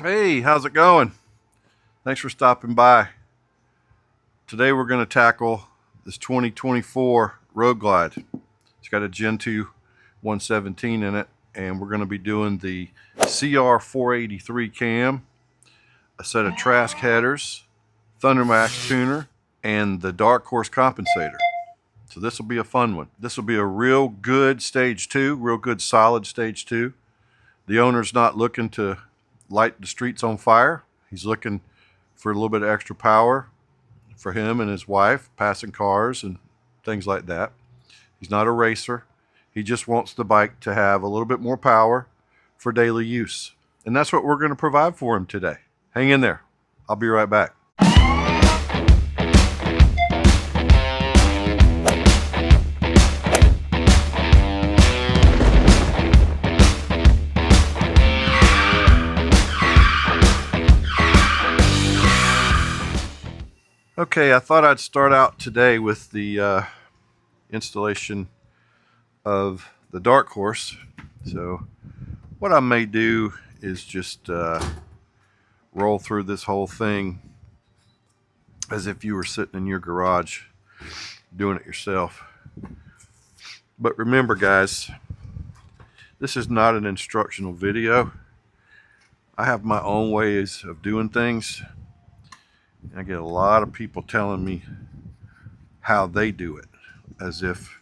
Hey, how's it going? Thanks for stopping by. Today we're going to tackle this 2024 Road Glide. It's got a Gen 2 117 in it, and we're going to be doing the CR483 cam, a set of Trask headers, ThunderMax tuner, and the Darkhorse Compensator. So this will be a fun one. This will be a real good stage 2, real good solid stage 2. The owner's not looking to light the streets on fire. He's looking for a little bit of extra power for him and his wife, passing cars and things like that. He's not a racer. He just wants the bike to have a little bit more power for daily use. And that's what we're going to provide for him today. Hang in there. I'll be right back. Okay, I thought I'd start out today with the installation of the Darkhorse. So what I may do is just roll through this whole thing as if you were sitting in your garage doing it yourself. But remember, guys, this is not an instructional video. I have my own ways of doing things. I get a lot of people telling me how they do it, as if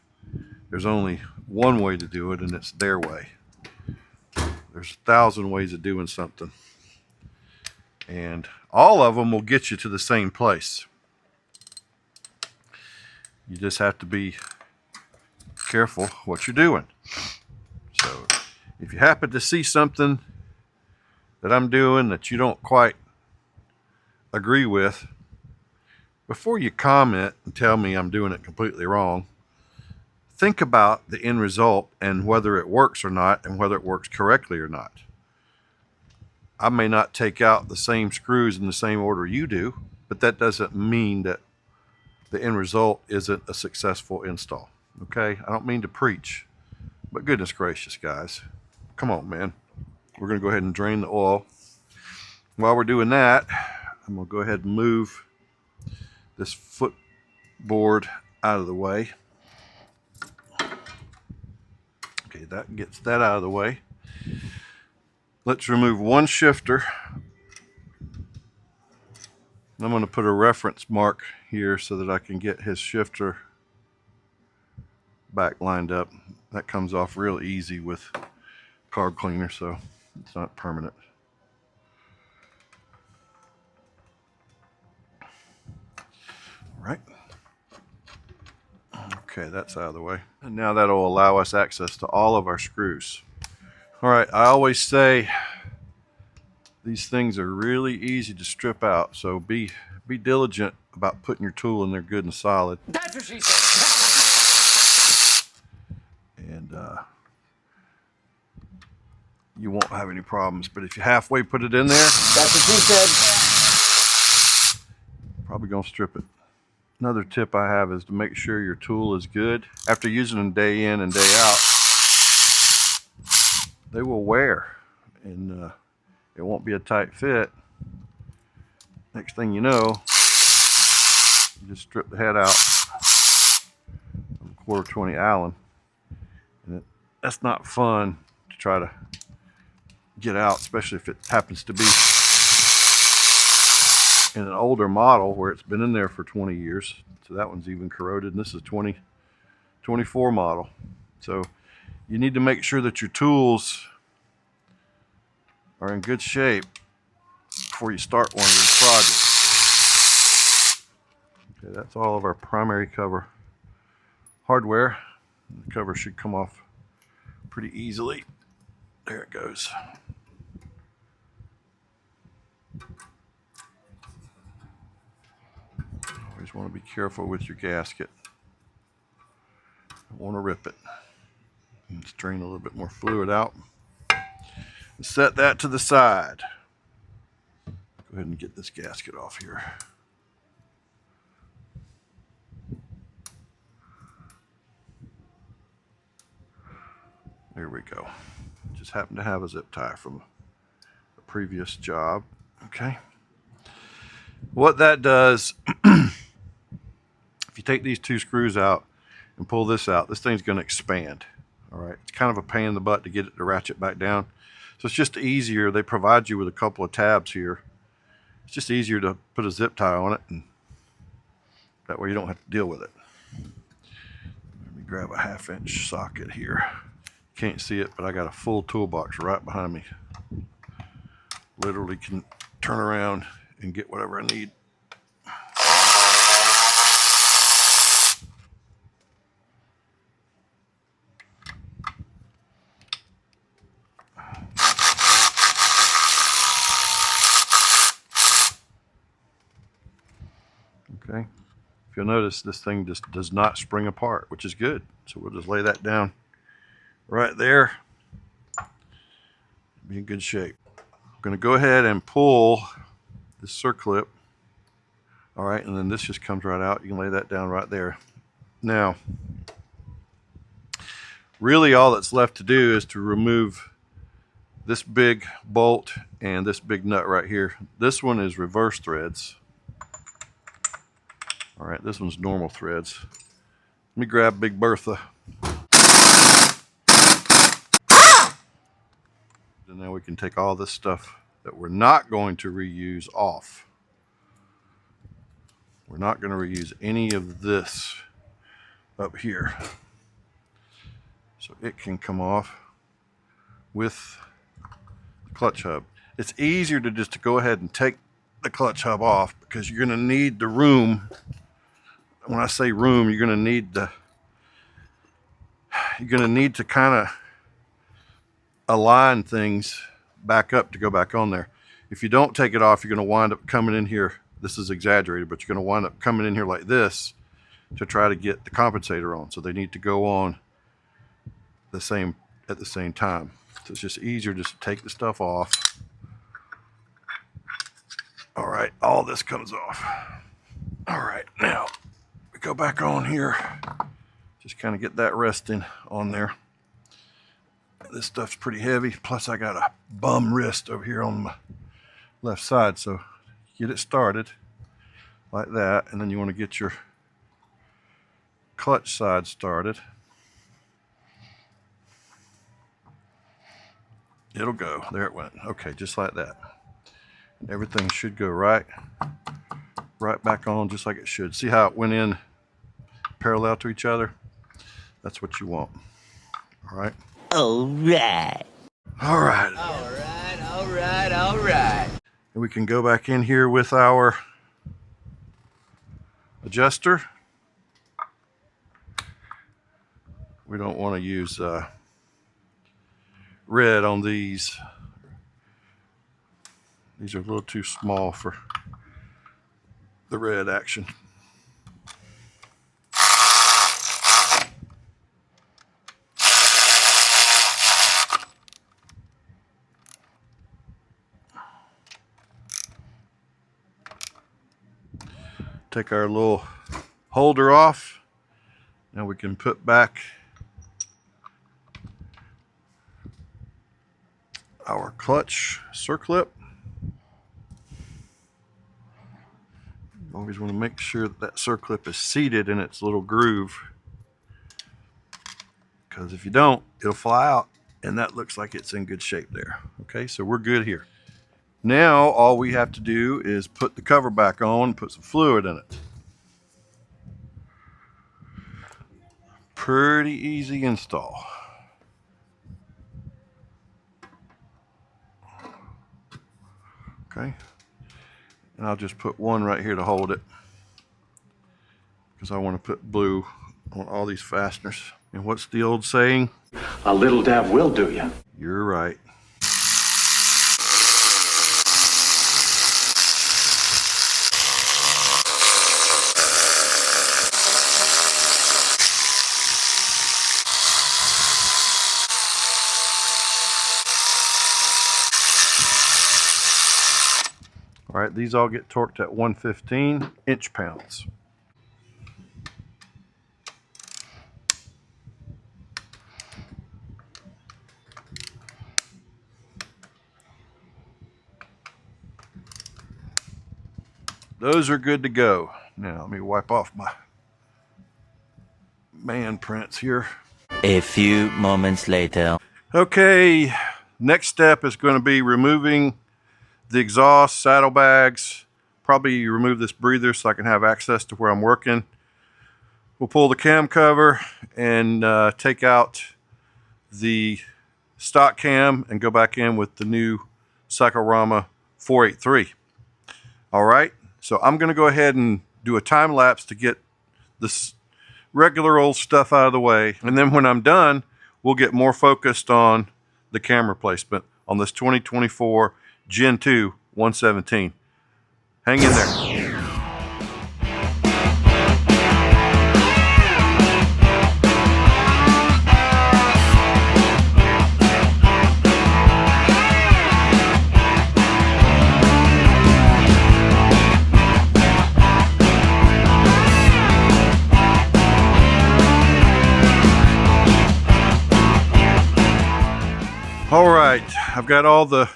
there's only one way to do it and it's their way. There's 1,000 ways of doing something, and all of them will get you to the same place. You just have to be careful what you're doing. So if you happen to see something that I'm doing that you don't quite agree with, before you comment and tell me I'm doing it completely wrong, think about the end result and whether it works or not, and whether it works correctly or not. I may not take out the same screws in the same order you do, but that doesn't mean that the end result isn't a successful install. Okay? I don't mean to preach, but goodness gracious, guys. Come on, man. We're going to go ahead and drain the oil. While we're doing that, I'm going to go ahead and move this footboard out of the way. Okay, that gets that out of the way. Let's remove one shifter. I'm going to put a reference mark here so that I can get his shifter back lined up. That comes off real easy with carb cleaner, so it's not permanent. Right. Okay, that's out of the way. And now that'll allow us access to all of our screws. All right, I always say these things are really easy to strip out, so be diligent about putting your tool in there good and solid. That's what she said. And you won't have any problems. But if you halfway put it in there, That's what she said. probably gonna strip it. Another tip I have is to make sure your tool is good. After using them day in and day out, they will wear, and it won't be a tight fit. Next thing you know, you just strip the head out of a 1/4-20 Allen, and that's not fun to try to get out, especially if it happens to be in an older model where it's been in there for 20 years. So that one's even corroded, and this is 2024 model. So you need to make sure that your tools are in good shape before you start one of these projects. Okay, that's all of our primary cover hardware. The cover should come off pretty easily. There it goes. Always want to be careful with your gasket. Don't want to rip it. Let's drain a little bit more fluid out. Set that to the side. Go ahead and get this gasket off here. There we go. Just happened to have a zip tie from a previous job. Okay. What that does, if you take these two screws out and pull this out, this thing's going to expand. All right. It's kind of a pain in the butt to get it to ratchet back down. So it's just easier. They provide you with a couple of tabs here. It's just easier to put a zip tie on it, and that way you don't have to deal with it. Let me grab a 1/2-inch socket here. Can't see it, but I got a full toolbox right behind me. Literally can turn around and get whatever I need. Okay. If you'll notice, this thing just does not spring apart, which is good. So we'll just lay that down right there. Be in good shape. I'm going to go ahead and pull this circlip. All right, and then this just comes right out. You can lay that down right there. Now, really all that's left to do is to remove this big bolt and this big nut right here. This one is reverse threads. All right, this one's normal threads. Let me grab Big Bertha. And now we can take all this stuff that we're not going to reuse off. We're not going to reuse any of this up here. So it can come off with the clutch hub. It's easier to just go ahead and take the clutch hub off because you're going to need the room. When I say room, you're going to need to kind of align things back up to go back on there. If you don't take it off, you're going to wind up coming in here. This is exaggerated, but you're going to wind up coming in here like this to try to get the compensator on. So they need to go on at the same time. So it's just easier just to take the stuff off. All right, all this comes off. All right, now we go back on here. Just kind of get that resting on there. This stuff's pretty heavy. Plus I got a bum wrist over here on my left side. So get it started like that. And then you want to get your clutch side started. It'll go. There it went. Okay, just like that. And everything should go right back on just like it should. See how it went in parallel to each other? That's what you want. All right. All right. All right. All right, all right, all right. And we can go back in here with our adjuster. We don't want to use red on these. These are a little too small for the red action. Take our little holder off. Now we can put back our clutch circlip. Always want to make sure that circlip is seated in its little groove, because if you don't, it'll fly out, and that looks like it's in good shape there. Okay, so we're good here. Now all we have to do is put the cover back on, put some fluid in it. Pretty easy install. Okay, and I'll just put one right here to hold it, because I want to put blue on all these fasteners. And what's the old saying? A little dab will do you. You're right. All right, these all get torqued at 115 inch-pounds. those are good to go. Now let me wipe off my man prints here. A few moments later. Okay, next step is going to be removing the exhaust, saddlebags, probably remove this breather so I can have access to where I'm working. We'll pull the cam cover and take out the stock cam and go back in with the new Cyclorama 483. All right, so I'm going to go ahead and do a time lapse to get this regular old stuff out of the way, and then when I'm done, we'll get more focused on the camera placement on this 2024 Gen 2 117. Hang in there. All right, I've got all the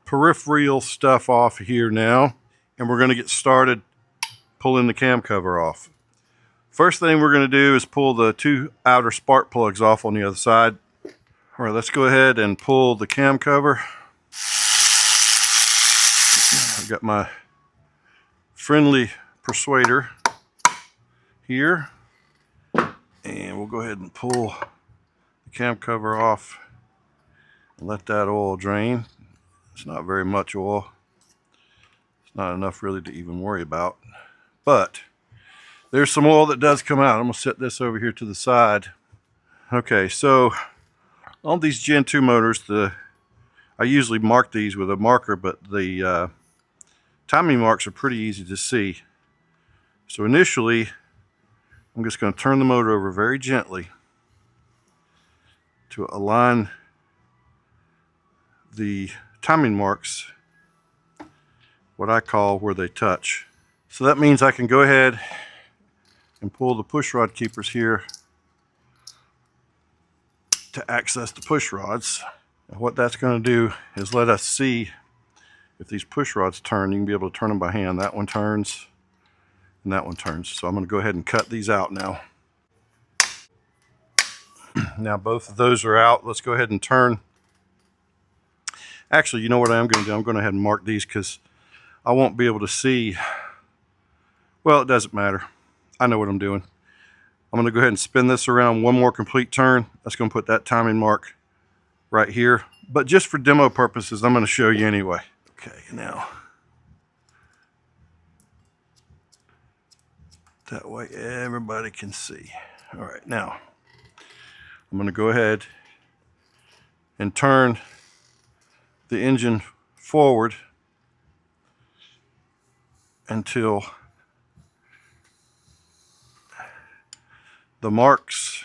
peripheral stuff off here now, and we're going to get started pulling the cam cover off. First thing we're going to do is pull the two outer spark plugs off on the other side. All right, let's go ahead and pull the cam cover. I've got my friendly persuader here, and we'll go ahead and pull the cam cover off and let that oil drain. It's not very much oil. It's not enough really to even worry about. But there's some oil that does come out. I'm going to set this over here to the side. Okay, so on these Gen 2 motors, I usually mark these with a marker, but the timing marks are pretty easy to see. So initially, I'm just going to turn the motor over very gently to align the timing marks, what I call where they touch. So that means I can go ahead and pull the push rod keepers here to access the push rods. And what that's going to do is let us see if these push rods turn. You can be able to turn them by hand. That one turns and that one turns. So I'm going to go ahead and cut these out now. Now both of those are out. Let's go ahead and turn. Actually, you know what I am going to do? I'm going to go ahead and mark these because I won't be able to see. Well, it doesn't matter. I know what I'm doing. I'm going to go ahead and spin this around one more complete turn. That's going to put that timing mark right here. But just for demo purposes, I'm going to show you anyway. Okay, now. That way everybody can see. All right, now I'm going to go ahead and turn the engine forward until the marks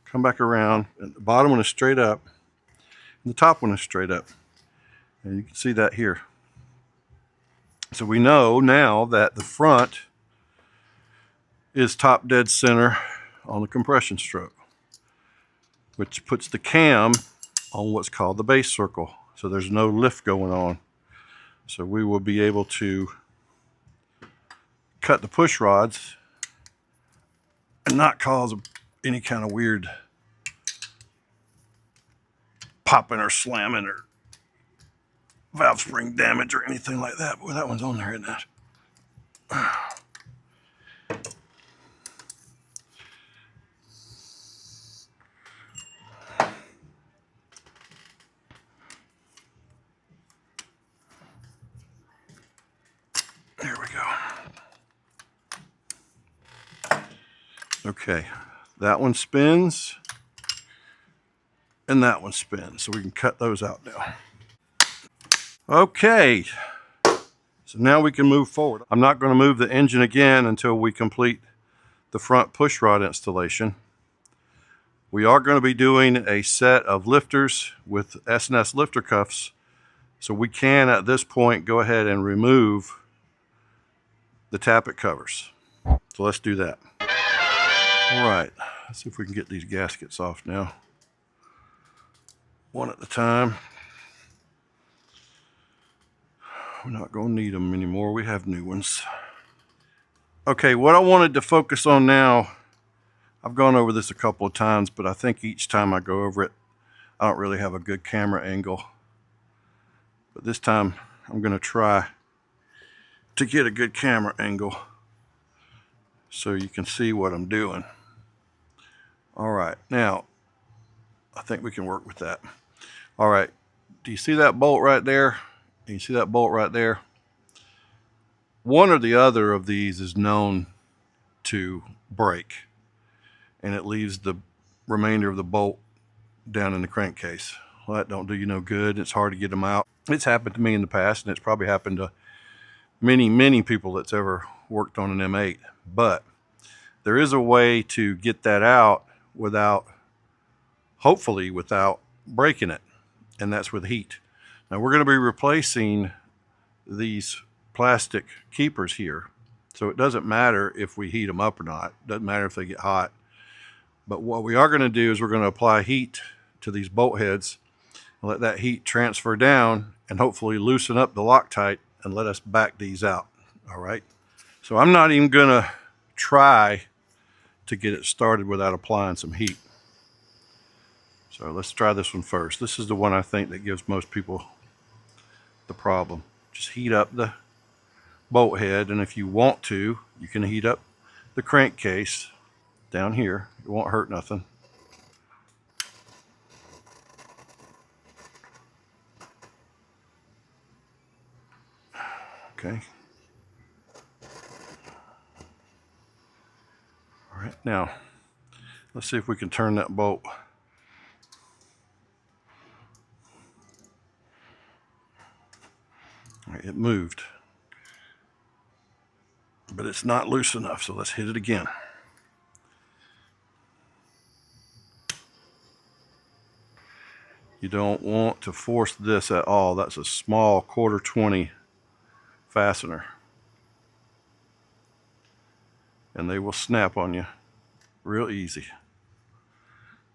come back around, and the bottom one is straight up and the top one is straight up, and you can see that here. So we know now that the front is top dead center on the compression stroke, which puts the cam on what's called the base circle. So there's no lift going on. So we will be able to cut the push rods and not cause any kind of weird popping or slamming or valve spring damage or anything like that. Boy, that one's on there, isn't it? There we go. Okay, that one spins and that one spins, so we can cut those out now. Okay, so now we can move forward. I'm not going to move the engine again until we complete the front push rod installation. We are going to be doing a set of lifters with S&S lifter cuffs, so we can at this point go ahead and remove the tappet covers. So let's do that. All right, let's see if we can get these gaskets off now. One at a time. We're not going to need them anymore. We have new ones. Okay, what I wanted to focus on now, I've gone over this a couple of times, but I think each time I go over it, I don't really have a good camera angle. But this time, I'm going to try to get a good camera angle so you can see what I'm doing. All right, now, I think we can work with that. All right, do you see that bolt right there? Do you see that bolt right there? One or the other of these is known to break, and it leaves the remainder of the bolt down in the crankcase. Well, that don't do you no good. It's hard to get them out. It's happened to me in the past, and it's probably happened to many people that's ever worked on an M8. But there is a way to get that out without, hopefully without breaking it, and that's with heat. Now we're going to be replacing these plastic keepers here, so it doesn't matter if we heat them up or not. It doesn't matter if they get hot. But what we are going to do is we're going to apply heat to these bolt heads and let that heat transfer down and hopefully loosen up the Loctite and let us back these out. All right, so I'm not even going to try to get it started without applying some heat. So let's try this one first. This is the one I think that gives most people the problem. Just heat up the bolt head, and if you want to, you can heat up the crankcase down here. It won't hurt nothing. Okay. All right, now let's see if we can turn that bolt. All right, it moved, but it's not loose enough, so let's hit it again. You don't want to force this at all. That's a small 1/4-20 fastener, and they will snap on you real easy.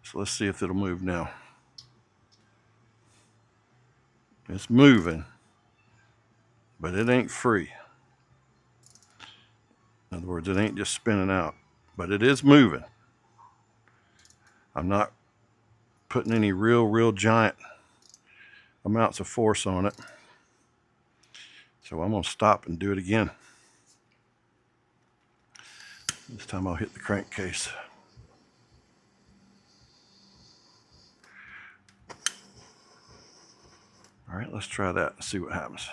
So let's see if it'll move now. It's moving, but it ain't free. In other words, it ain't just spinning out, but it is moving. I'm not putting any real giant amounts of force on it. So I'm going to stop and do it again. This time I'll hit the crankcase. All right, let's try that and see what happens.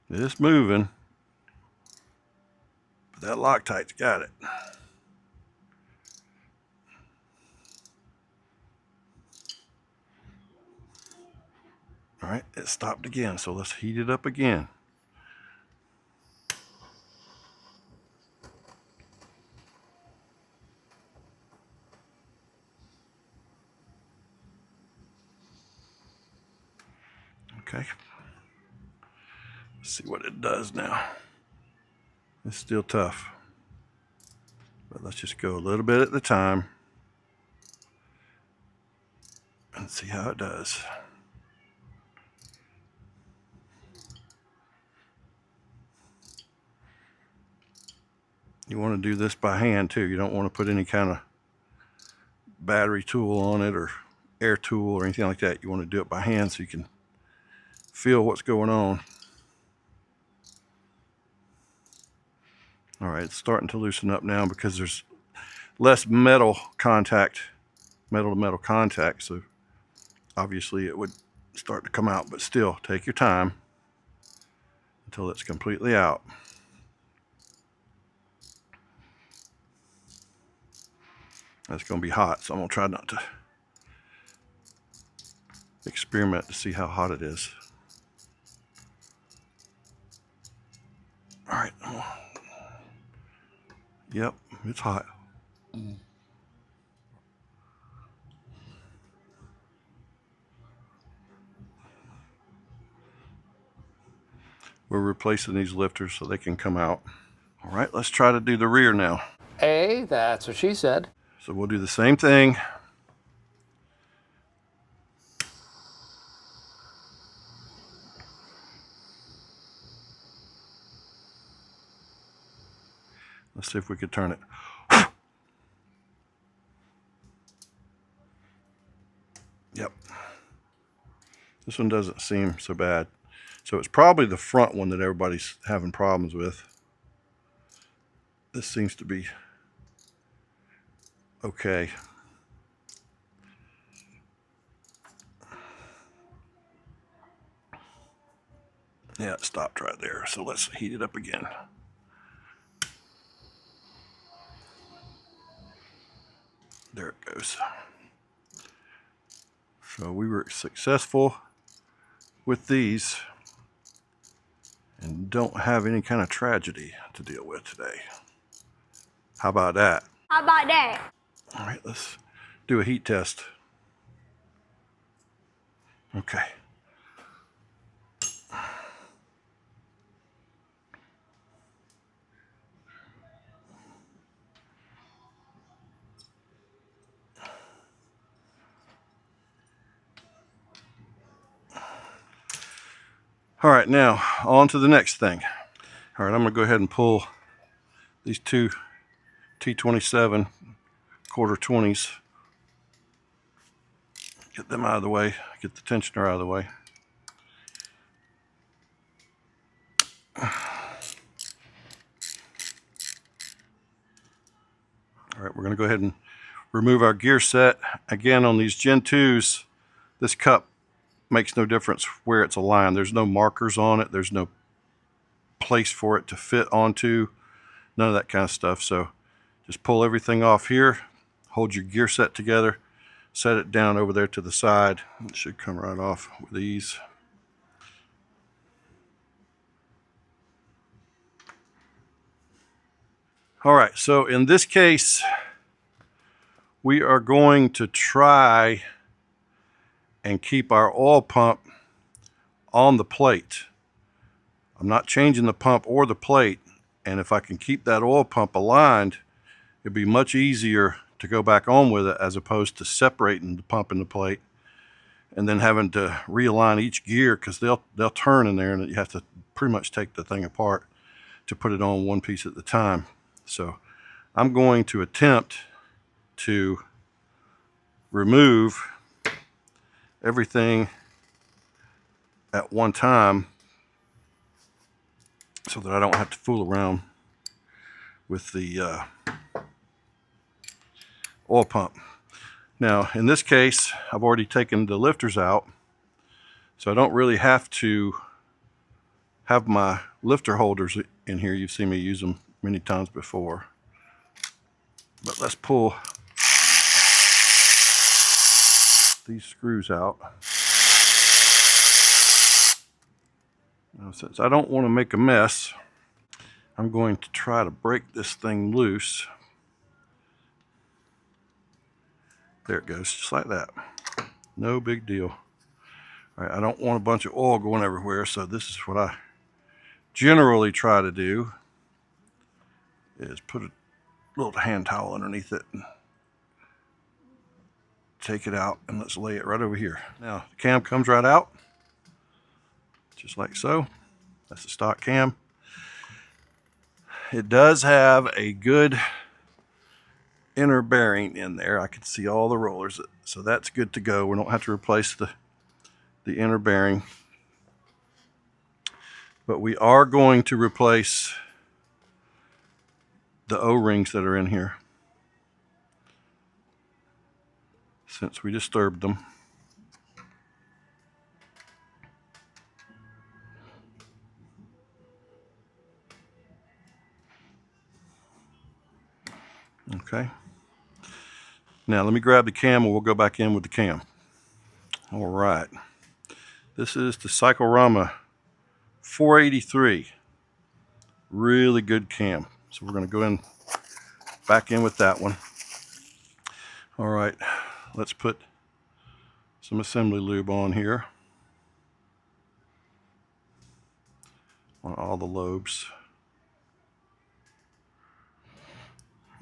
It is moving, but that Loctite's got it. All right, it stopped again, so let's heat it up again. Okay. Let's see what it does now. It's still tough, but let's just go a little bit at a time and see how it does. You want to do this by hand too. You don't want to put any kind of battery tool on it or air tool or anything like that. You want to do it by hand so you can feel what's going on. All right, it's starting to loosen up now because there's less metal to metal contact, so obviously it would start to come out, but still take your time until it's completely out. That's going to be hot, so I'm going to try not to experiment to see how hot it is. All right. Yep, it's hot. We're replacing these lifters so they can come out. All right, let's try to do the rear now. Hey, that's what she said. So we'll do the same thing. Let's see if we could turn it. Yep. This one doesn't seem so bad. So it's probably the front one that everybody's having problems with. This seems to be okay. Yeah, it stopped right there. So let's heat it up again. There it goes. So we were successful with these and don't have any kind of tragedy to deal with today. How about that? How about that? All right, let's do a heat test. Okay. All right, now on to the next thing. All right, I'm gonna go ahead and pull these two T27 quarter 20s. Get them out of the way, get the tensioner out of the way. All right, we're gonna go ahead and remove our gear set. Again, on these Gen 2s, this cup makes no difference where it's aligned. There's no markers on it. There's no place for it to fit onto. None of that kind of stuff. So just pull everything off here, hold your gear set together, set it down over there to the side. It should come right off with ease. All right, so in this case, we are going to try and keep our oil pump on the plate. I'm not changing the pump or the plate, and if I can keep that oil pump aligned, it'd be much easier to go back on with it as opposed to separating the pump and the plate and then having to realign each gear, because they'll turn in there and you have to pretty much take the thing apart to put it on one piece at a time. So I'm going to attempt to remove everything at one time so that I don't have to fool around with the oil pump. Now, in this case, I've already taken the lifters out, so I don't really have to have my lifter holders in here. You've seen me use them many times before. But let's pull these screws out. Now, since I don't want to make a mess, I'm going to try to break this thing loose. There it goes, just like that. No big deal. All right, I don't want a bunch of oil going everywhere, so this is what I generally try to do, is put a little hand towel underneath it and take it out, and let's lay it right over here. Now, the cam comes right out, just like so. That's the stock cam. It does have a good inner bearing in there. I can see all the rollers, so that's good to go. We don't have to replace the inner bearing. But we are going to replace the O-rings that are in here, since we disturbed them. Okay. Now let me grab the cam and we'll go back in with the cam. All right. This is the Cyclorama 483. Really good cam. So we're going to go back in with that one. All right. Let's put some assembly lube on here on all the lobes.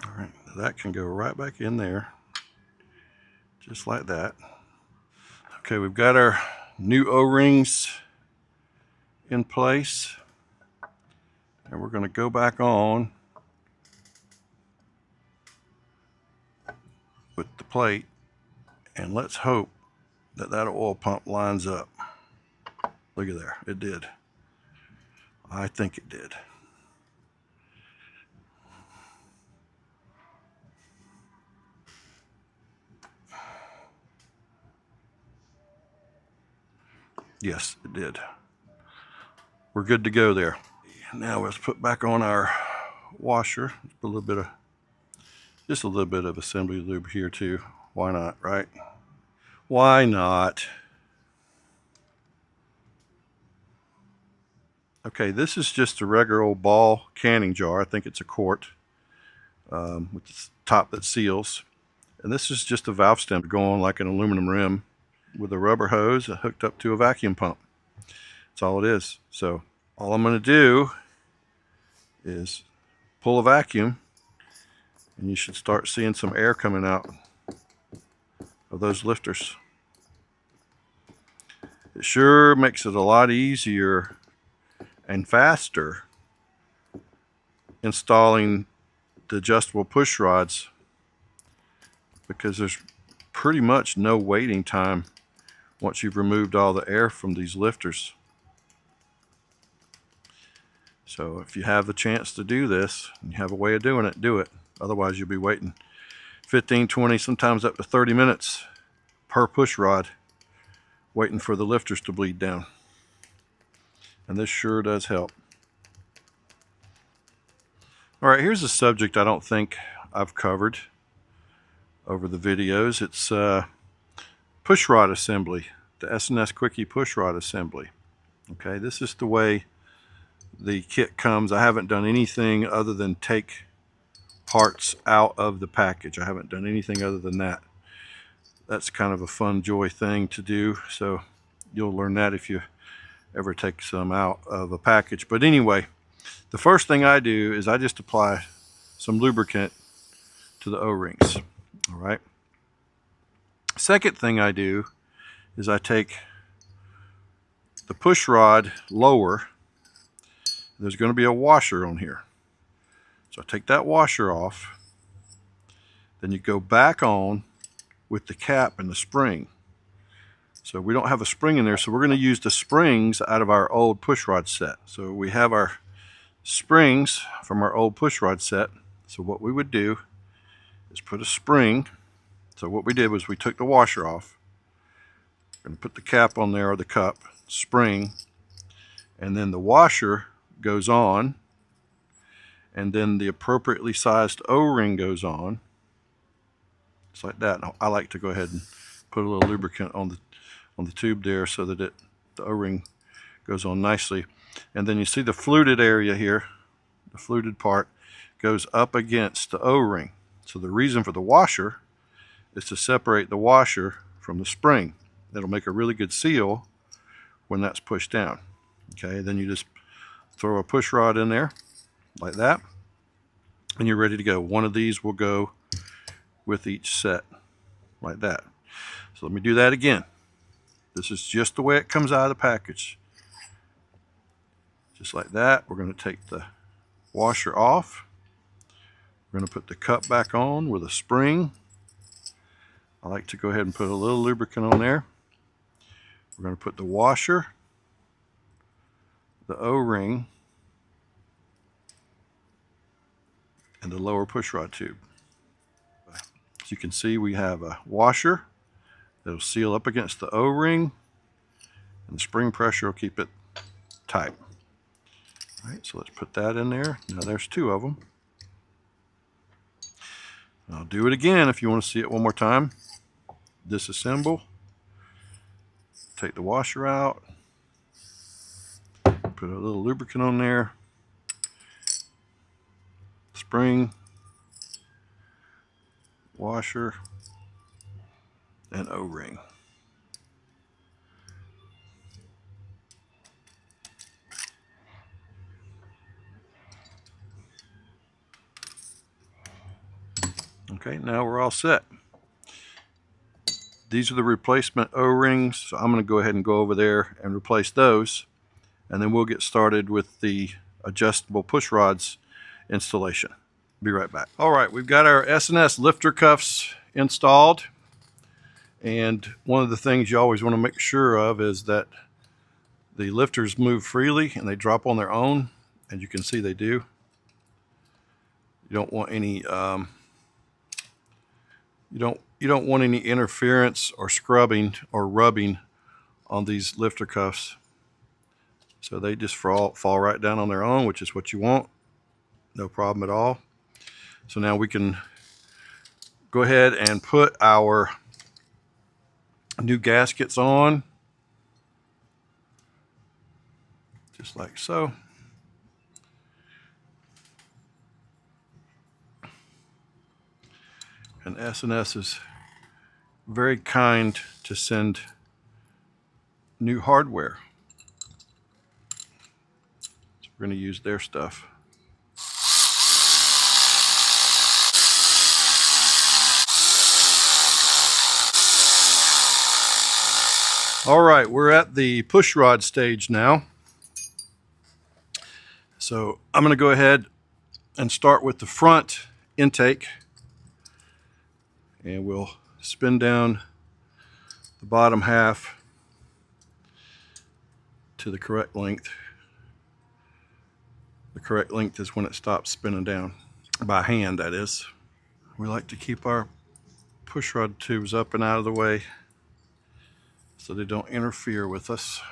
All right, that can go right back in there, just like that. Okay, we've got our new O-rings in place, and we're going to go back on with the plate, and let's hope that that oil pump lines up. Look at there, it did. I think it did. Yes, it did. We're good to go there. Now let's put back on our washer. Put a little bit of, just a little bit of assembly lube here too. Why not, right? Why not? Okay, this is just a regular old ball canning jar. I think it's a quart with the top that seals. And this is just a valve stem going like an aluminum rim with a rubber hose hooked up to a vacuum pump. That's all it is. So all I'm going to do is pull a vacuum, and you should start seeing some air coming out of those lifters. It sure makes it a lot easier and faster installing the adjustable push rods, because there's pretty much no waiting time once you've removed all the air from these lifters. So if you have the chance to do this, and you have a way of doing it, do it. Otherwise you'll be waiting 15, 20, sometimes up to 30 minutes per push rod waiting for the lifters to bleed down. And this sure does help. All right, here's a subject I don't think I've covered over the videos. It's push rod assembly, the S&S Quickie push rod assembly. Okay, this is the way the kit comes. I haven't done anything other than take parts out of the package. I haven't done anything other than that. That's kind of a fun joy thing to do, so you'll learn that if you ever take some out of a package. But anyway, the first thing I do is I just apply some lubricant to the O-rings. All right. Second thing I do is I take the push rod lower. There's going to be a washer on here. So I take that washer off. Then you go back on with the cap and the spring. So we don't have a spring in there, so we're going to use the springs out of our old push rod set. So we have our springs from our old push rod set. So what we would do is put a spring. So what we did was we took the washer off. We're going to put the cap on there, or the cup, spring, and then the washer goes on, and then the appropriately sized O-ring goes on. Just like that. I like to go ahead and put a little lubricant on the tube there so that the O-ring goes on nicely. And then you see the fluted area here, the fluted part goes up against the O-ring. So the reason for the washer is to separate the washer from the spring. That'll make a really good seal when that's pushed down. Okay, then you just throw a push rod in there like that, and you're ready to go. One of these will go with each set like that. So let me do that again. This is just the way it comes out of the package. Just like that. We're going to take the washer off. We're going to put the cup back on with a spring. I like to go ahead and put a little lubricant on there. We're going to put the washer, the O-ring, and the lower push rod tube. As you can see, we have a washer that'll seal up against the O-ring, and the spring pressure will keep it tight. All right, so let's put that in there. Now there's two of them. I'll do it again if you want to see it one more time. Disassemble. Take the washer out. Put a little lubricant on there. Spring. Washer. And O-ring. Okay, now we're all set. These are the replacement O-rings, so I'm going to go ahead and go over there and replace those, and then we'll get started with the adjustable push rods installation. Be right back. All right, we've got our S&S lifter cuffs installed. And one of the things you always want to make sure of is that the lifters move freely and they drop on their own. And you can see they do. You don't want any you don't want any interference or scrubbing or rubbing on these lifter cuffs. So they just fall right down on their own, which is what you want. No problem at all. So now we can go ahead and put our new gaskets on. Just like so. And S&S is very kind to send new hardware. So we're going to use their stuff. All right, we're at the push rod stage now. So I'm going to go ahead and start with the front intake. And we'll spin down the bottom half to the correct length. The correct length is when it stops spinning down, by hand that is. We like to keep our push rod tubes up and out of the way so they don't interfere with us.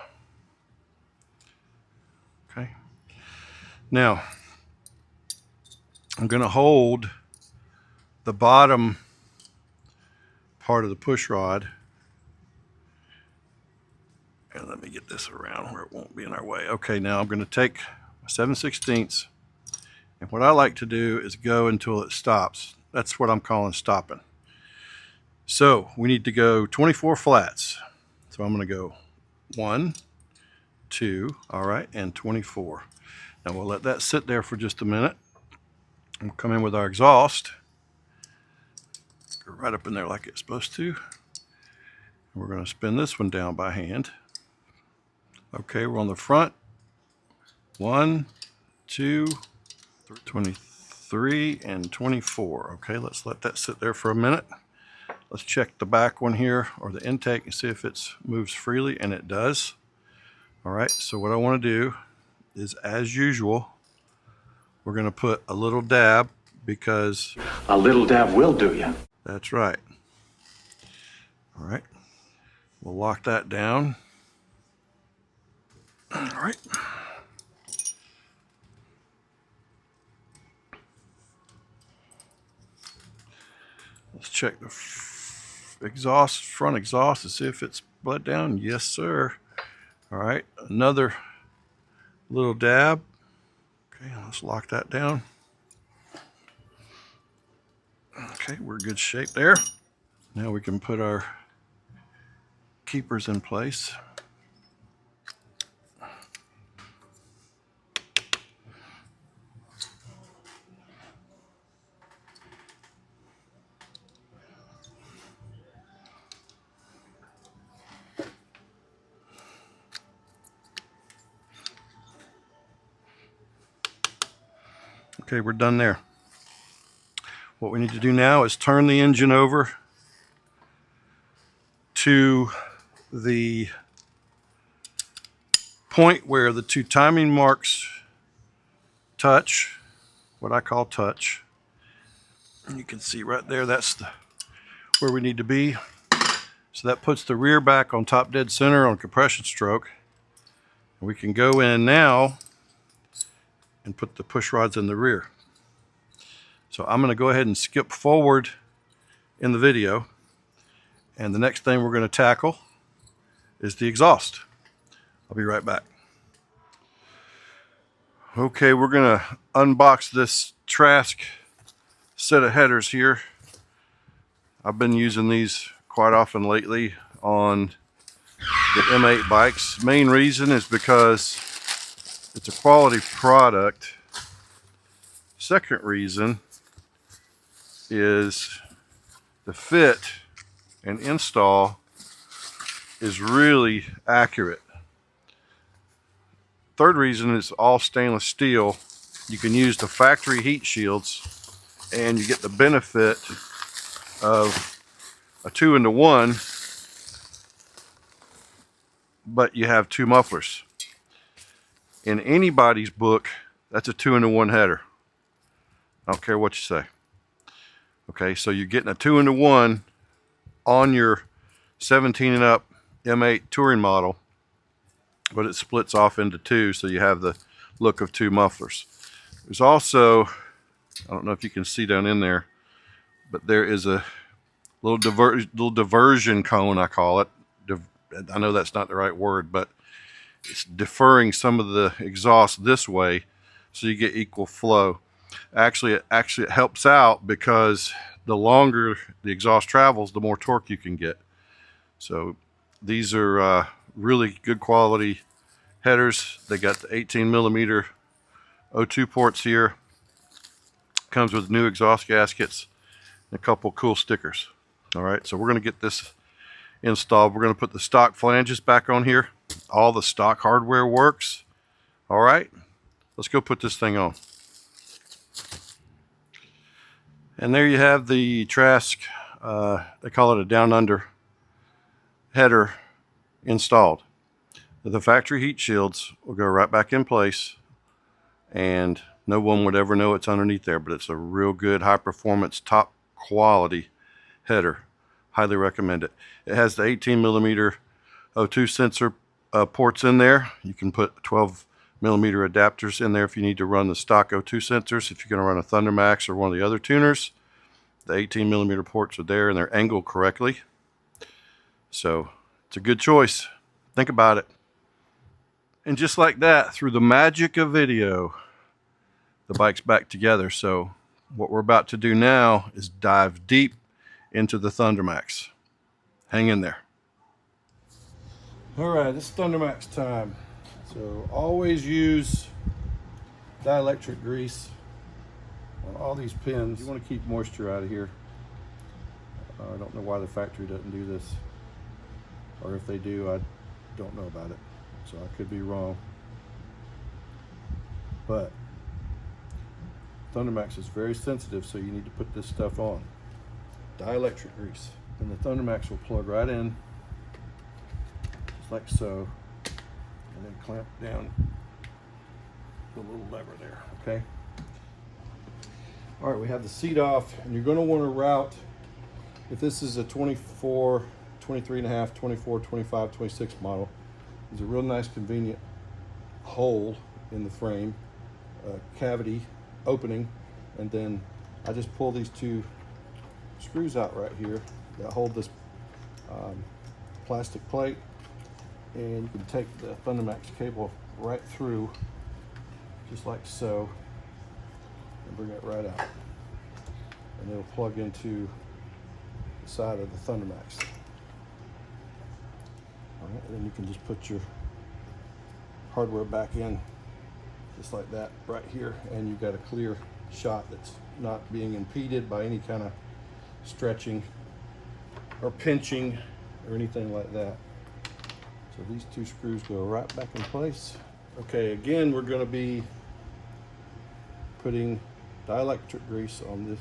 Okay. Now, I'm going to hold the bottom part of the push rod, and let me get this around where it won't be in our way. Okay, now I'm going to take my 7/16, and what I like to do is go until it stops. That's what I'm calling stopping. So we need to go 24 flats. So I'm going to go 1, 2, all right, and 24. Now we'll let that sit there for just a minute. We'll come in with our exhaust. Right up in there like it's supposed to. We're going to spin this one down by hand. Okay, we're on the front. 1, 2, 23, and 24. Okay, let's let that sit there for a minute. Let's check the back one here, or the intake, and see if it moves freely, and it does. All right, so what I want to do is, as usual, we're going to put a little dab, because A little dab will do you. that's right. All right. We'll lock that down. All right. Let's check the front exhaust to see if it's bled down. Yes, sir. All right. Another little dab. Okay, let's lock that down. Okay, we're in good shape there. Now we can put our keepers in place. Okay, we're done there. What we need to do now is turn the engine over to the point where the two timing marks touch, what I call touch. And you can see right there, that's where we need to be. So that puts the rear back on top dead center on compression stroke. And we can go in now and put the push rods in the rear. So I'm going to go ahead and skip forward in the video, and the next thing we're going to tackle is the exhaust. I'll be right back. Okay, we're going to unbox this Trask set of headers here. I've been using these quite often lately on the M8 bikes. Main reason is because it's a quality product. Second reason is the fit and install is really accurate. Third reason is all stainless steel. You can use the factory heat shields and you get the benefit of a 2-in-1, but you have 2 mufflers. In anybody's book, that's a 2-in-1 header. I don't care what you say. Okay, so you're getting a 2-in-1 on your 17 and up M8 touring model, but it splits off into 2, so you have the look of 2 mufflers. There's also, I don't know if you can see down in there, but there is a little diversion cone, I call it. I know that's not the right word, but it's deferring some of the exhaust this way so you get equal flow. Actually it helps out because the longer the exhaust travels, the more torque you can get. So these are really good quality headers. They got the 18mm O2 ports here. Comes with new exhaust gaskets and a couple cool stickers. All right, so we're going to get this installed. We're going to put the stock flanges back on here. All the stock hardware works. All right, let's go put this thing on. And there you have the Trask, they call it a down under header installed. The factory heat shields will go right back in place, and no one would ever know it's underneath there, but it's a real good high performance, top quality header. Highly recommend it. It has the 18mm O2 sensor ports in there. You can put 12mm adapters in there if you need to run the stock O2 sensors. If you're going to run a ThunderMax or one of the other tuners, the 18mm ports are there and they're angled correctly. So it's a good choice. Think about it. And just like that, through the magic of video, the bike's back together. So what we're about to do now is dive deep into the ThunderMax. Hang in there. All right, it's ThunderMax time. So always use dielectric grease on all these pins. You want to keep moisture out of here. I don't know why the factory doesn't do this, or if they do, I don't know about it. So I could be wrong. But ThunderMax is very sensitive, so you need to put this stuff on. Dielectric grease. And the ThunderMax will plug right in, just like so, and then clamp down the little lever there, okay? All right, we have the seat off, and you're gonna wanna route, if this is a 24, 23 and a half, 24, 25, 26 model, there's a real nice convenient hole in the frame, cavity opening, and then I just pull these 2 screws out right here that hold this plastic plate, and you can take the ThunderMax cable right through, just like so, and bring it right out, and it'll plug into the side of the ThunderMax. All right, and then you can just put your hardware back in, just like that right here, and you've got a clear shot that's not being impeded by any kind of stretching or pinching or anything like that. So these 2 screws go right back in place. Okay, again, we're going to be putting dielectric grease on the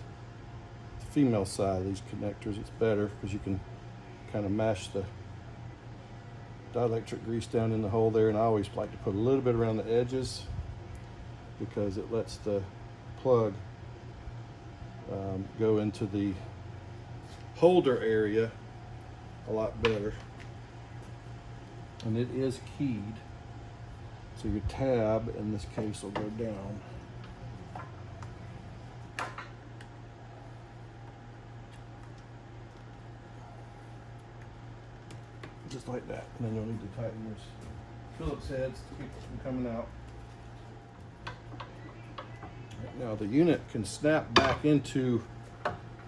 female side of these connectors. It's better because you can kind of mash the dielectric grease down in the hole there, and I always like to put a little bit around the edges because it lets the plug go into the holder area a lot better. And it is keyed, so your tab in this case will go down. Just like that, and then you'll need to tighten those Phillips heads to keep it from coming out. Right, now the unit can snap back into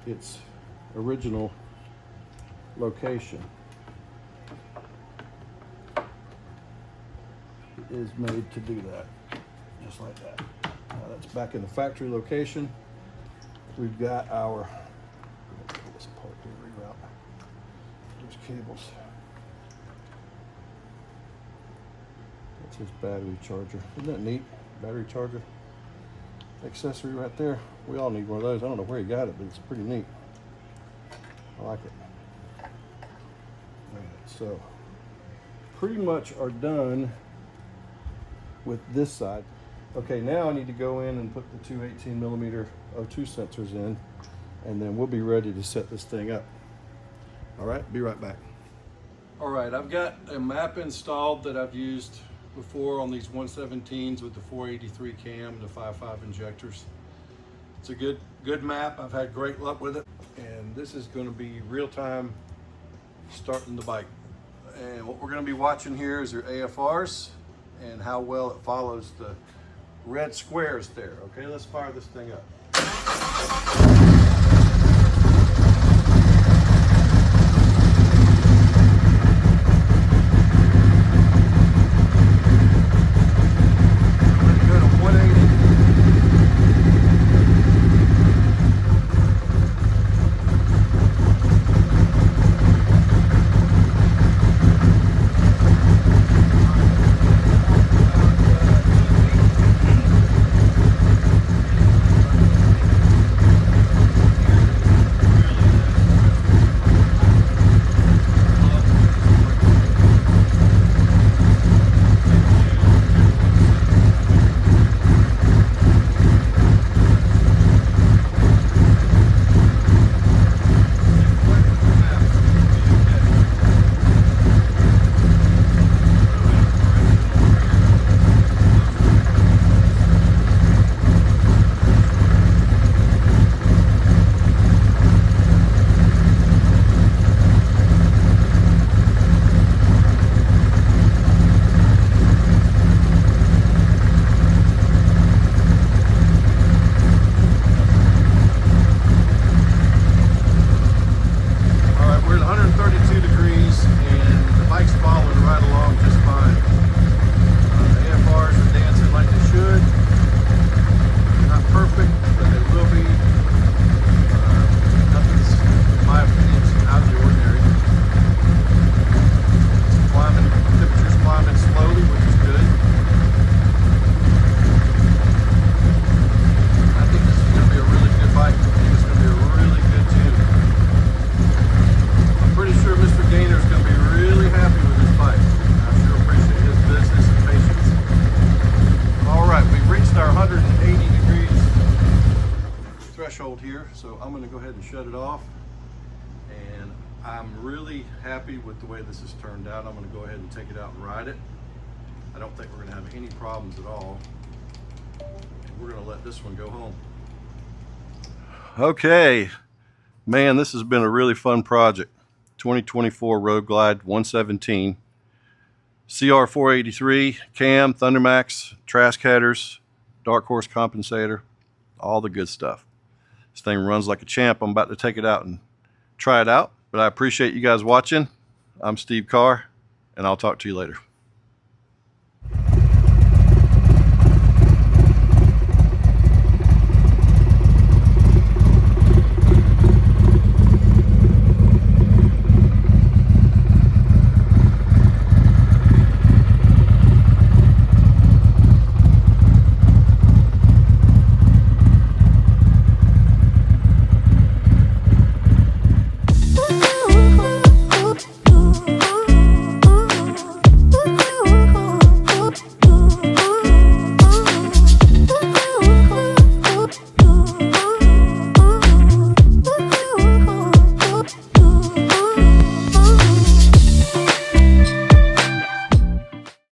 its original location. It is made to do that, just like that. Now that's back in the factory location. We've got our, pull this apart to reroute those cables. That's his battery charger. Isn't that neat? Battery charger accessory right there. We all need one of those. I don't know where he got it, but it's pretty neat. I like it. All right, so pretty much are done with this side. Okay, now I need to go in and put the two 18mm O2 sensors in, and then we'll be ready to set this thing up. All right, be right back. All right, I've got a map installed that I've used before on these 117s with the 483 cam and the 5.5 injectors. It's a good map. I've had great luck with it, and this is going to be real-time starting the bike. And what we're going to be watching here is your AFRs and how well it follows the red squares there. Okay, let's fire this thing up. Here, so I'm going to go ahead and shut it off, and I'm really happy with the way this has turned out. I'm going to go ahead and take it out and ride it. I don't think we're going to have any problems at all, and we're going to let this one go home. Okay, man, this has been a really fun project. 2024 Road Glide 117, CR483 cam, ThunderMax, Trask headers, Darkhorse Compensator, all the good stuff. This thing runs like a champ. I'm about to take it out and try it out, but I appreciate you guys watching. I'm Steve Carr, and I'll talk to you later.